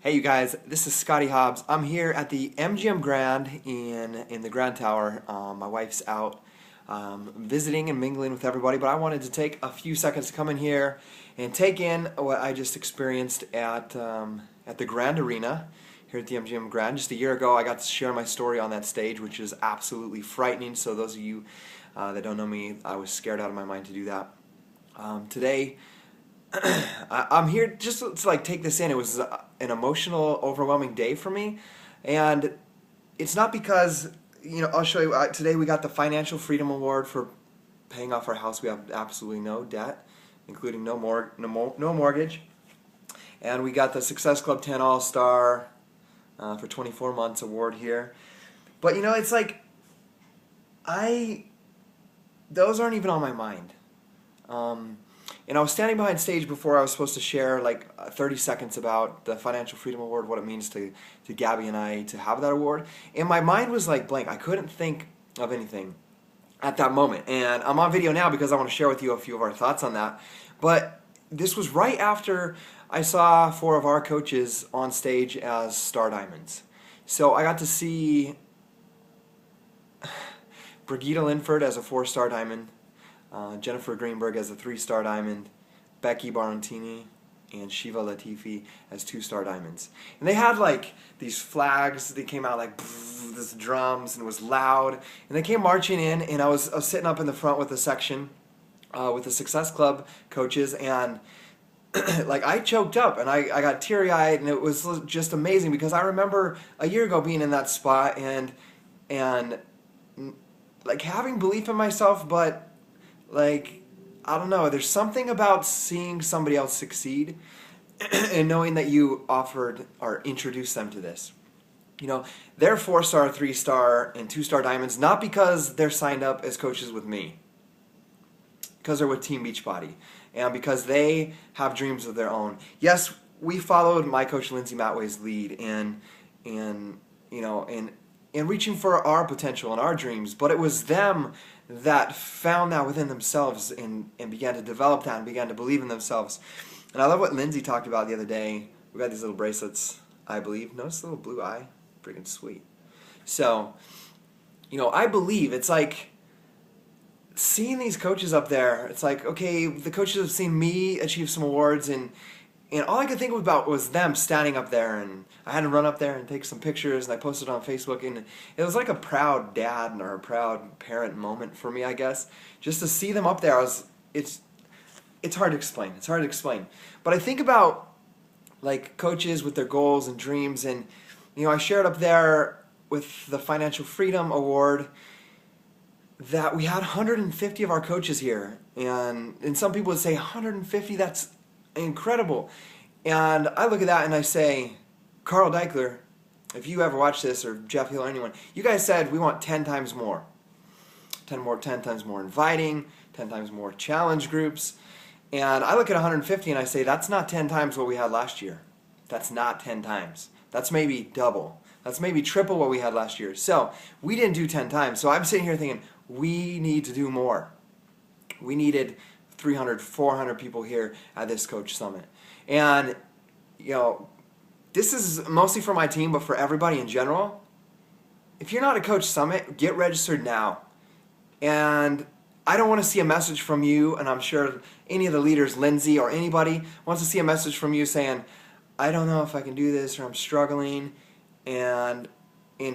Hey you guys, this is Scotty Hobbs. I'm here at the MGM Grand in the Grand Tower. My wife's out visiting and mingling with everybody, but I wanted to take a few seconds to come in here and take in what I just experienced at the Grand Arena here at the MGM Grand. Just a year ago, I got to share my story on that stage, which is absolutely frightening. So those of you that don't know me, I was scared out of my mind to do that. Today, I'm here just to like take this in. It was an emotional, overwhelming day for me, and it's not because, I'll show you. Today we got the Financial Freedom Award for paying off our house. We have absolutely no debt, including no mortgage, and we got the Success Club 10 All-Star for 24 months award here. But it's like those aren't even on my mind. And I was standing behind stage before I was supposed to share like 30 seconds about the Financial Freedom Award, what it means to Gabby and I to have that award. And my mind was like blank. I couldn't think of anything at that moment. And I'm on video now because I want to share with you a few of our thoughts on that. But this was right after I saw 4 of our coaches on stage as Star Diamonds. So I got to see Brigitte Linford as a 4-star diamond, Jennifer Greenberg as a 3-star diamond, Becky Barantini and Shiva Latifi as 2-star diamonds. And they had like these flags. They came out like this drums, and it was loud. And they came marching in, and I was sitting up in the front with the section with the Success Club coaches, and like I choked up and I got teary-eyed, and it was just amazing because I remember a year ago being in that spot and like having belief in myself, but like, I don't know, there's something about seeing somebody else succeed and knowing that you offered or introduced them to this. They're 4-star, 3-star, and 2-star diamonds, not because they're signed up as coaches with me, because they're with Team Beachbody, and because they have dreams of their own. Yes, we followed my coach Lindsay Matway's lead in reaching for our potential and our dreams, but it was them that found that within themselves and began to develop that and began to believe in themselves. And I love what Lindsay talked about the other day. We got these little bracelets, I believe. Notice the little blue eye? Freaking sweet. So, I believe it's like seeing these coaches up there. It's like, okay, the coaches have seen me achieve some awards, and all I could think about was them standing up there, and I had to run up there and take some pictures, and I posted on Facebook, and it was like a proud dad or a proud parent moment for me, I guess. Just to see them up there, it's hard to explain. It's hard to explain. But I think about like coaches with their goals and dreams, and I shared up there with the Financial Freedom Award that we had 150 of our coaches here, and some people would say 150, that's incredible. And I look at that and I say, Carl Deichler, if you ever watch this, or Jeff Hill or anyone, you guys said we want 10 times more. 10 times more inviting, 10 times more challenge groups. And I look at 150 and I say, that's not 10 times what we had last year. That's not 10 times. That's maybe double. That's maybe triple what we had last year. So we didn't do 10 times. So I'm sitting here thinking, we need to do more. We needed 300, 400 people here at this Coach Summit. And, this is mostly for my team, but for everybody in general, if you're not a Coach Summit, get registered now. And I don't want to see a message from you, and I'm sure any of the leaders, Lindsay or anybody, wants to see a message from you saying, I don't know if I can do this, or I'm struggling, and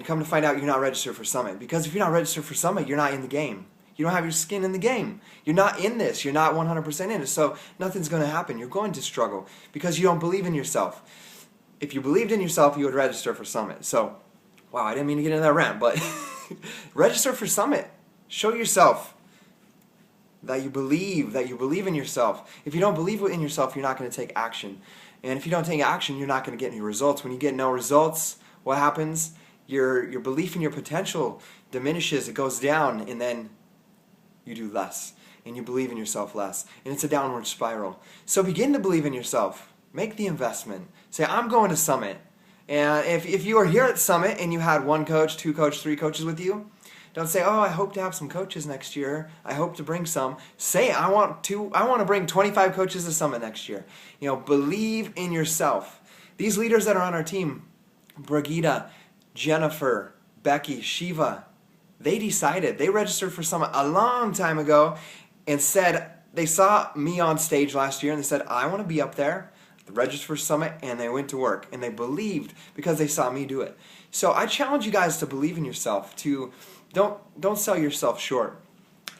come to find out you're not registered for Summit. Because if you're not registered for Summit, you're not in the game. You don't have your skin in the game. You're not in this. You're not 100% in it. So nothing's going to happen. You're going to struggle because you don't believe in yourself. If you believed in yourself, you would register for Summit. So, wow, I didn't mean to get into that rant, but register for Summit. Show yourself that you believe in yourself. If you don't believe in yourself, you're not going to take action. And if you don't take action, you're not going to get any results. When you get no results, what happens? Your belief in your potential diminishes. It goes down, and then you do less, and you believe in yourself less, and it's a downward spiral. So begin to believe in yourself. Make the investment. Say, I'm going to Summit. And if you are here at Summit and you had 1 coach, 2 coaches, 3 coaches with you, don't say, oh, I hope to have some coaches next year. I hope to bring some. Say, I want to bring 25 coaches to Summit next year. Believe in yourself. These leaders that are on our team, Brigitte, Jennifer, Becky, Shiva, they decided, they registered for Summit a long time ago and said, they saw me on stage last year and they said, I want to be up there. They registered for Summit and they went to work and they believed because they saw me do it. So I challenge you guys to believe in yourself, to don't sell yourself short.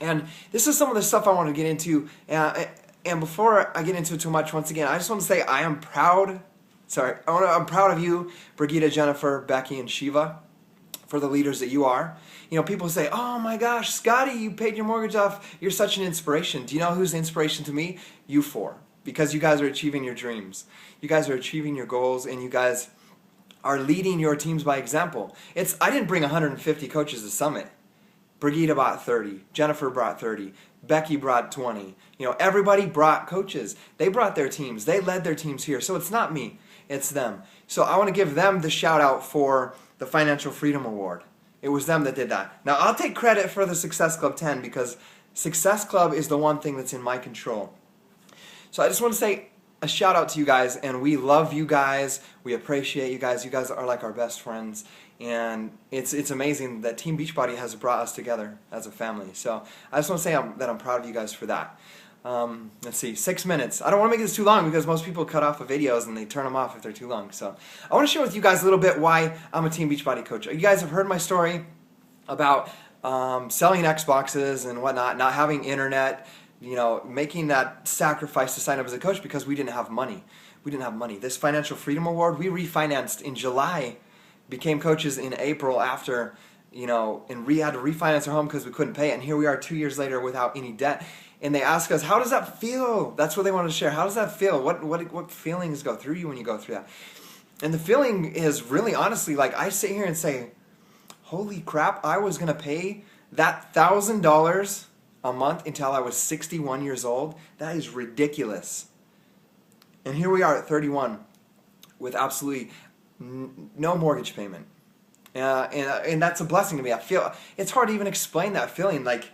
And this is some of the stuff I want to get into. And before I get into it too much, once again, I just want to say I'm proud. I'm proud of you, Brigitte, Jennifer, Becky, and Shiva, for the leaders that you are. You know, people say, oh my gosh, Scotty, you paid your mortgage off. You're such an inspiration. Do you know who's the inspiration to me? You four. Because you guys are achieving your dreams. You guys are achieving your goals, and you guys are leading your teams by example. I didn't bring 150 coaches to Summit. Brigitte brought 30. Jennifer brought 30. Becky brought 20. You know, everybody brought coaches. They brought their teams. They led their teams here. So it's not me. It's them. So I want to give them the shout out for the Financial Freedom Award. It was them that did that. Now I'll take credit for the Success Club 10 because Success Club is the one thing that's in my control. So I just want to say a shout out to you guys, and we love you guys. We appreciate you guys. You guys are like our best friends, and it's amazing that Team Beachbody has brought us together as a family. So I just want to say that I'm proud of you guys for that. Let's see, 6 minutes. I don't want to make this too long because most people cut off the videos and they turn them off if they're too long. So I want to share with you guys a little bit why I'm a Team Beachbody coach. You guys have heard my story about selling Xboxes and whatnot, not having internet, you know, making that sacrifice to sign up as a coach because we didn't have money. We didn't have money. This Financial Freedom Award, we refinanced in July, became coaches in April after, you know, and we had to refinance our home because we couldn't pay it. And here we are 2 years later without any debt. And they ask us, how does that feel? That's what they wanted to share. How does that feel? What feelings go through you when you go through that? And the feeling is really honestly, like I sit here and say, holy crap, I was going to pay that $1,000 a month until I was 61 years old. That is ridiculous. And here we are at 31 with absolutely no mortgage payment. And that's a blessing to me. I feel it's hard to even explain that feeling. Like,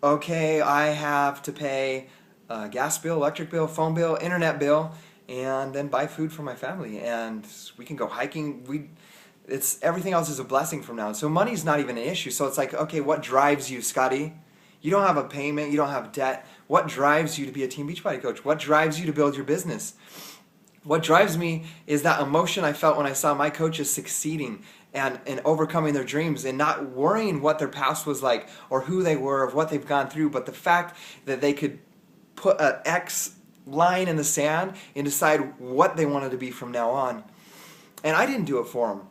okay, I have to pay a gas bill, electric bill, phone bill, internet bill, and then buy food for my family. And we can go hiking. It's everything else is a blessing from now. So money's not even an issue. So it's like, okay, what drives you, Scotty? You don't have a payment. You don't have debt. What drives you to be a Team Beachbody coach? What drives you to build your business? What drives me is that emotion I felt when I saw my coaches succeeding and overcoming their dreams and not worrying what their past was like or who they were or what they've gone through, but the fact that they could put an X line in the sand and decide what they wanted to be from now on. And I didn't do it for them.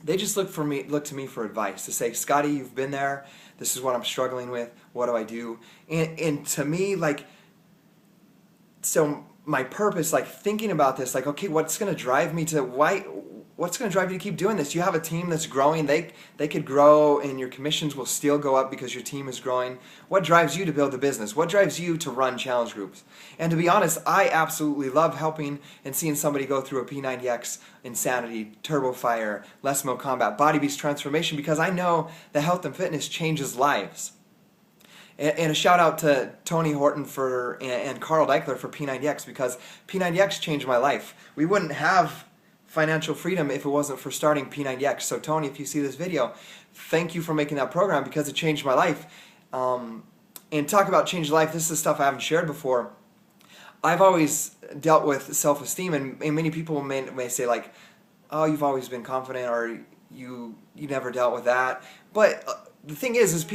They just looked to me for advice to say, Scotty, you've been there. This is what I'm struggling with. What do I do? And to me, like, so my purpose, like thinking about this, like, okay, what's going to drive me to what's going to drive you to keep doing this? You have a team that's growing. They could grow and your commissions will still go up because your team is growing. What drives you to build a business? What drives you to run challenge groups? And to be honest, I absolutely love helping and seeing somebody go through a P90X, Insanity, Turbo Fire, Less Meal Combat, Body Beast transformation because I know that health and fitness changes lives. And a shout out to Tony Horton and Carl Deichler for P90X because P90X changed my life. We wouldn't have financial freedom if it wasn't for starting P90X. So Tony, if you see this video, thank you for making that program because it changed my life. And talk about change life, this is stuff I haven't shared before. I've always dealt with self-esteem, and many people may say like, oh, you've always been confident, or you never dealt with that. But the thing is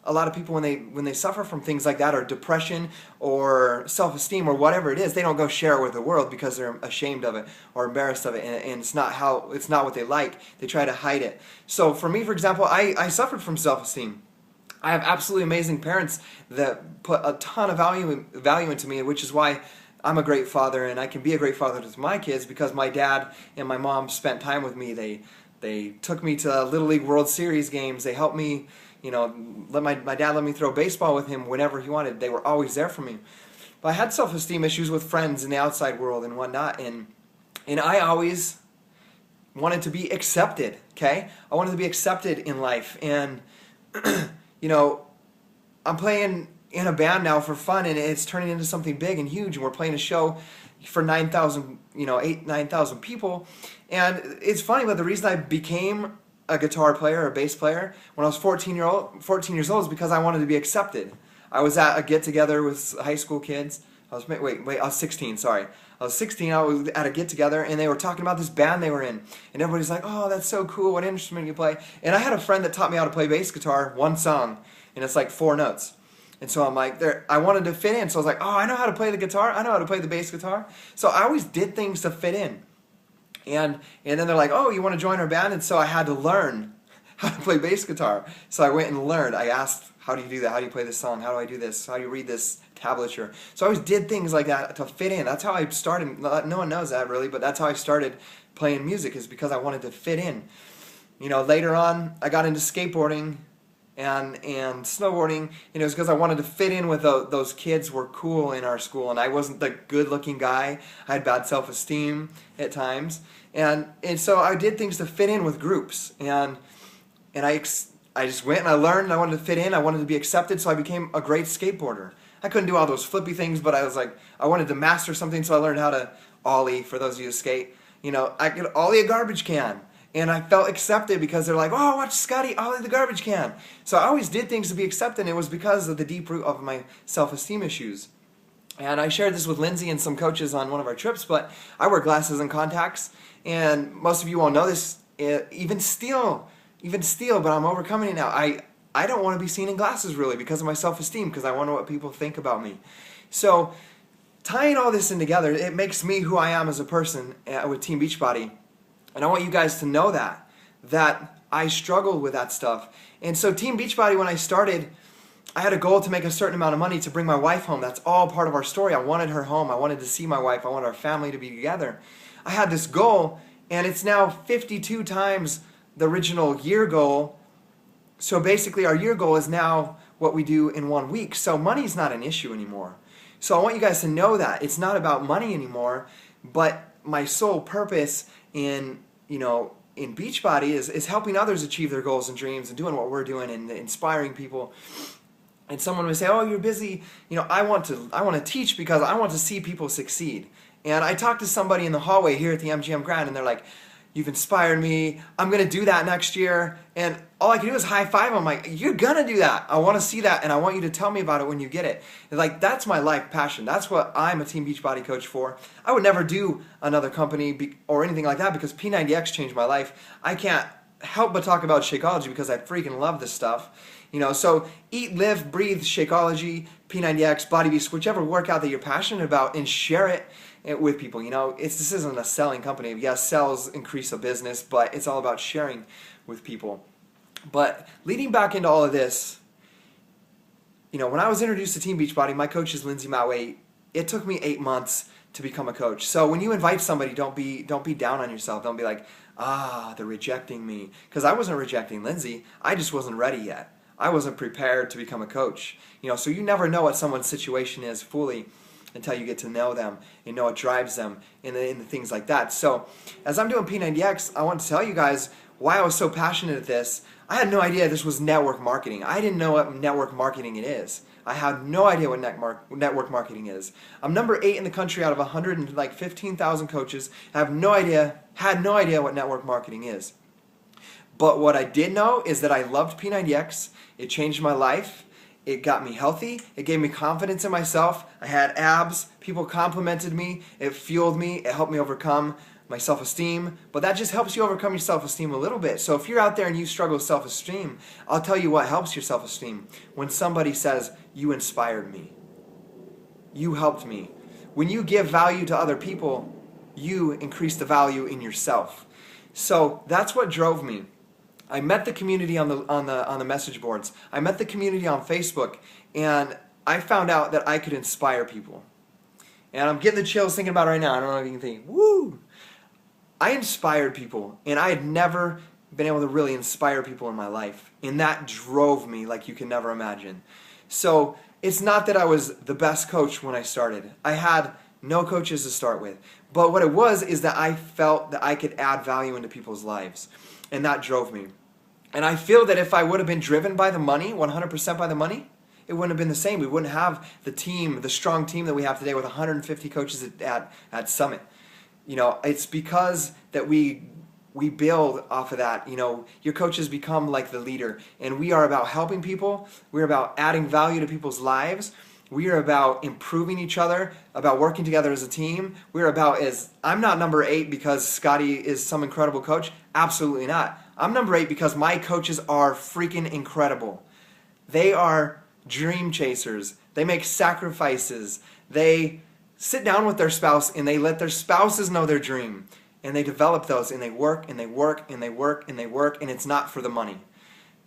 a lot of people when they suffer from things like that, or depression or self-esteem or whatever it is, they don't go share it with the world because they're ashamed of it or embarrassed of it, and it's not what they like. They try to hide it. So for me, for example, I suffered from self-esteem. I have absolutely amazing parents that put a ton of value into me, which is why I'm a great father, and I can be a great father to my kids because my dad and my mom spent time with me. They took me to Little League World Series games. They helped me, you know, my dad let me throw baseball with him whenever he wanted. They were always there for me. But I had self-esteem issues with friends in the outside world and whatnot, and I always wanted to be accepted, okay? I wanted to be accepted in life, and you know, I'm playing in a band now for fun, and it's turning into something big and huge, and we're playing a show for 9,000, 9,000 people. And it's funny, but the reason I became a guitar player or bass player when I was 14 years old is because I wanted to be accepted. I was at a get-together with high school kids. I was 16, sorry. I was 16, I was at a get-together, and they were talking about this band they were in. And everybody's like, oh, that's so cool, what instrument do you play? And I had a friend that taught me how to play bass guitar, one song, and it's like 4 notes. And so I'm like, I wanted to fit in, so I was like, oh, I know how to play the guitar, I know how to play the bass guitar. So I always did things to fit in. And then they're like, oh, you want to join our band? And so I had to learn how to play bass guitar. So I went and learned. I asked, how do you do that? How do you play this song? How do I do this? How do you read this tablature? So I always did things like that to fit in. That's how I started. No one knows that really, but that's how I started playing music, is because I wanted to fit in. Later on, I got into skateboarding and snowboarding. It was because I wanted to fit in with those kids were cool in our school, and I wasn't the good-looking guy. I had bad self-esteem at times, and so I did things to fit in with groups, and I just went and I learned, and I wanted to fit in. I wanted to be accepted, so I became a great skateboarder. I couldn't do all those flippy things, but I was like, I wanted to master something, so I learned how to ollie. For those of you who skate, I could ollie a garbage can. And I felt accepted because they're like, oh, watch Scotty ollie the garbage can. So I always did things to be accepted, and it was because of the deep root of my self-esteem issues. And I shared this with Lindsay and some coaches on one of our trips, but I wear glasses and contacts, and most of you won't know this, even still, but I'm overcoming it now. I don't want to be seen in glasses really because of my self-esteem, because I wonder what people think about me. So tying all this in together, it makes me who I am as a person with Team Beachbody. And I want you guys to know that I struggled with that stuff. And so Team Beachbody, when I started, I had a goal to make a certain amount of money to bring my wife home. That's all part of our story. I wanted her home. I wanted to see my wife. I wanted our family to be together. I had this goal, and it's now 52 times the original year goal. So basically our year goal is now what we do in 1 week. So money's not an issue anymore. So I want you guys to know that it's not about money anymore, but my sole purpose in Beachbody is helping others achieve their goals and dreams and doing what we're doing and inspiring people. And someone would say, oh, you're busy. I want to teach because I want to see people succeed. And I talked to somebody in the hallway here at the MGM Grand, and they're like, you've inspired me. I'm going to do that next year. And all I can do is high five them. I'm like, you're going to do that. I want to see that, and I want you to tell me about it when you get it. And like, that's my life passion. That's what I'm a Team Beachbody coach for. I would never do another company or anything like that because P90X changed my life. I can't help but talk about Shakeology because I freaking love this stuff. So eat, live, breathe Shakeology, P90X, Body Beast, whichever workout that you're passionate about, and share it with people. This isn't a selling company. Yes, sales increase a business, but it's all about sharing with people. But leading back into all of this, when I was introduced to Team Beachbody, my coach is Lindsay Matway. It took me 8 months to become a coach. So when you invite somebody, don't be down on yourself. Don't be like, they're rejecting me. Because I wasn't rejecting Lindsay. I just wasn't ready yet. I wasn't prepared to become a coach. So you never know what someone's situation is fully until you get to know them and know what drives them and the things like that. So as I'm doing P90X, I want to tell you guys why I was so passionate at this. I had no idea this was network marketing. I didn't know what network marketing it is. I had no idea what network marketing is. I'm number 8 in the country out of 115,000 coaches. I had no idea what network marketing is. But what I did know is that I loved P90X. It changed my life. It got me healthy. It gave me confidence in myself. I had abs. People complimented me. It fueled me. It helped me overcome my self-esteem. But that just helps you overcome your self-esteem a little bit. So if you're out there and you struggle with self-esteem, I'll tell you what helps your self-esteem. When somebody says, you inspired me. You helped me. When you give value to other people, you increase the value in yourself. So that's what drove me. I met the community on the message boards. I met the community on Facebook, and I found out that I could inspire people. And I'm getting the chills thinking about it right now. I don't know if you can think, woo! I inspired people, and I had never been able to really inspire people in my life. And that drove me like you can never imagine. So it's not that I was the best coach when I started. I had no coaches to start with. But what it was is that I felt that I could add value into people's lives. And that drove me. And I feel that if I would have been driven by the money, 100% by the money, it wouldn't have been the same. We wouldn't have the team, the strong team that we have today with 150 coaches at Summit. You know, it's because that we build off of that. You know, your coaches become like the leader, and we are about helping people. We're about adding value to people's lives. We are about improving each other, about working together as a team. We're about, I'm not number 8 because Scotty is some incredible coach. Absolutely not. I'm number 8 because my coaches are freaking incredible. They are dream chasers. They make sacrifices. They sit down with their spouse and they let their spouses know their dream. And they develop those, and they work and they work and they work and they work, and it's not for the money.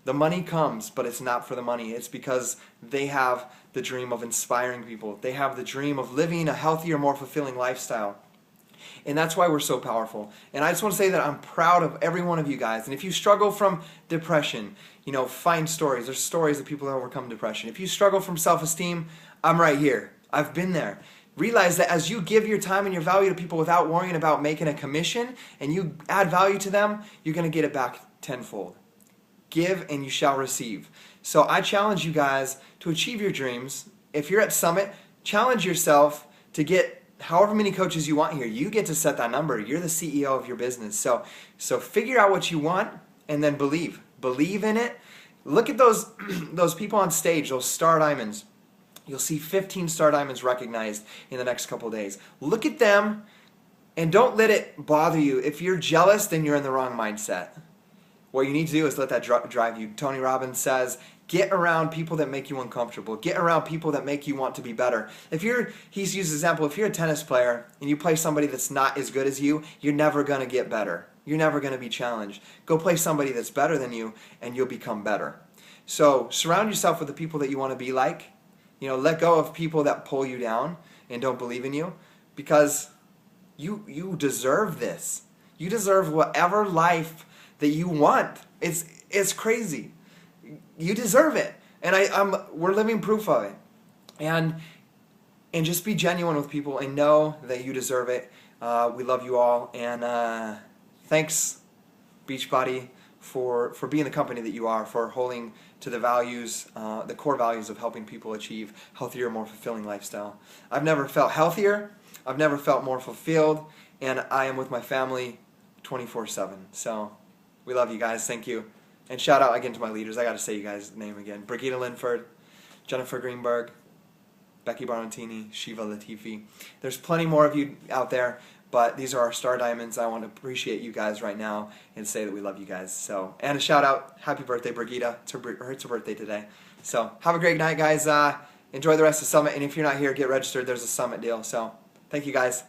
The money comes, but it's not for the money. It's because they have the dream of inspiring people. They have the dream of living a healthier, more fulfilling lifestyle. And that's why we're so powerful. And I just want to say that I'm proud of every one of you guys. And if you struggle from depression, you know, find stories. There's stories of people that overcome depression. If you struggle from self-esteem, I'm right here. I've been there. Realize that as you give your time and your value to people without worrying about making a commission, and you add value to them, you're going to get it back tenfold. Give and you shall receive. So I challenge you guys to achieve your dreams. If you're at Summit, challenge yourself to get however many coaches you want here. You get to set that number. You're the CEO of your business. So figure out what you want and then believe. Believe in it. Look at those people on stage, those star diamonds. You'll see 15 star diamonds recognized in the next couple of days. Look at them and don't let it bother you. If you're jealous, then you're in the wrong mindset. What you need to do is let that drive you. Tony Robbins says, get around people that make you uncomfortable. Get around people that make you want to be better. He's used an example, if you're a tennis player and you play somebody that's not as good as you, you're never going to get better. You're never going to be challenged. Go play somebody that's better than you and you'll become better. So surround yourself with the people that you want to be like. You know, let go of people that pull you down and don't believe in you, because you deserve this. You deserve whatever life that you want. It's crazy. You deserve it, and we're living proof of it. And just be genuine with people and know that you deserve it. We love you all, and thanks, Beachbody, for being the company that you are, for holding to the values, the core values of helping people achieve healthier, more fulfilling lifestyle. I've never felt healthier. I've never felt more fulfilled, and I am with my family 24/7. So we love you guys. Thank you. And shout out again to my leaders. I got to say you guys' name again. Brigitte Linford, Jennifer Greenberg, Becky Barantini, Shiva Latifi. There's plenty more of you out there, but these are our star diamonds. I want to appreciate you guys right now and say that we love you guys. So, and a shout out, happy birthday, Brigitte. It's her birthday today. So have a great night, guys. Enjoy the rest of Summit. And if you're not here, get registered. There's a Summit deal. So thank you, guys.